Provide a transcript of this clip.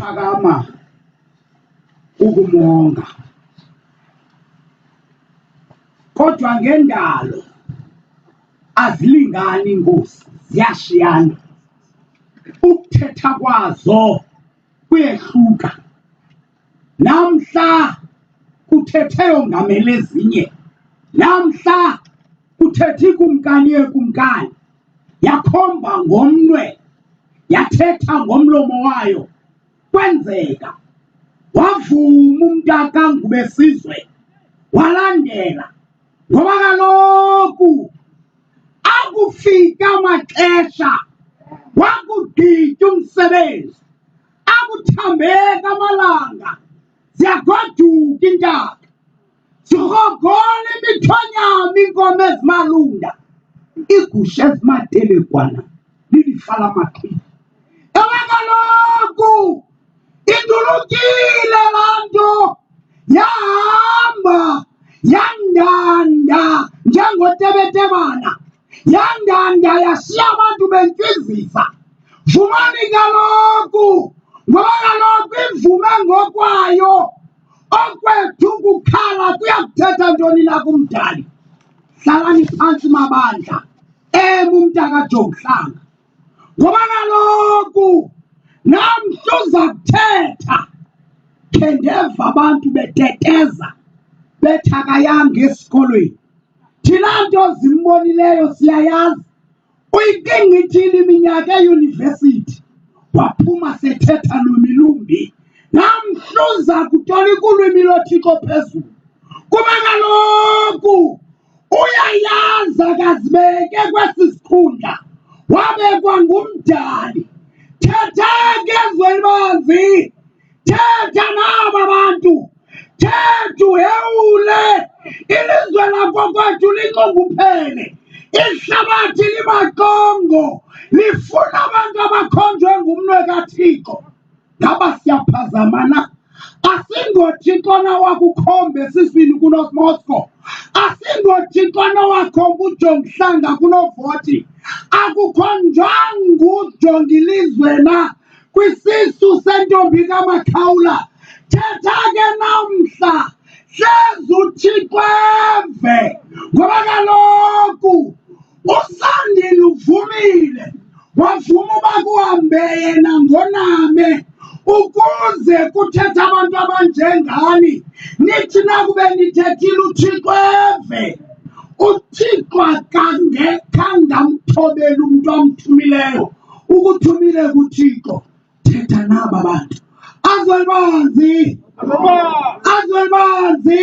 siyaphakama ukumonga, kodwa ngendalo azilingani inkosi, ziyashiyana. Ukuthetha kwazo kuyehluka. Namhla kuthethe yongamele ezinye, namhla kuthethi kumkani yekumkani, yakhomba ngomnwe, yathetha ngomlomo wayo. Kwenzeka wavuma umntaka ngubesizwe walandela, ngoba kaloku akufika amaxesha wakugqitya umsebenzi, akuthambeka amalanga, ziyagoduka iintaka, zirhogola imithonyama iinkomo ezimalunda, iigusha ezimadelekwana lilifa lamaqhinga. Ewe kaloku indulukile laa nto, yahamba yandanda njengotebetebana, yandanda yashiya abantu bentwizisa. Vumani kaloku, ngoba kaloku ivume ngokwayo. Okwethu kukhala kuyakuthetha ntoni na kumdali? Hlalani phantsi mabandla, umntaka Jonghlanga, ngoba kaloku namhla uza kuthetha. Khe ndeva abantu beteteza bethakayanga esikolweni. Thina nto zimbonileyo siyayazi. Uyinqingqithile iminyaka eyunivesithi, waphuma sethetha lwimi lumbi. Namhla uza kutolika ulwimi loThixo phezulu, kuba kaloku uyayazi akazibeke kwesi sikhundla, wabekwa ngumdali. Thetha ke ezweni banzi, thetha naba bantu, thetha uhewule. Ilizwe lakokwethu linxunguphele, ihlabathi limaxongo, lifuna abantu abakhonjwe ngumnwe kaThixo. Ngaba siyaphazama na? AsingoThixo na wakukhomba esiswini kunoMosko, asingoThixo na wakhomba uJonghlanga kunoVoti, akukhonjwanga ujonga ilizwe na kwisisu sentombi kaMakhawula. Thetha ke namhla, hlezi uThixo eve, ngoba kaloku uSandile uvumile, wavuma uba kuhambe yena ngoname, ukuze kuthetha abantu abanjengani. Nithi nakube nithethile uThixo eve. uThixo akangekanga amthobele umntu amthumileyo, ukuthumile kuThixo. Thetha naba bantu, azwelibanzi, azwelibanzi.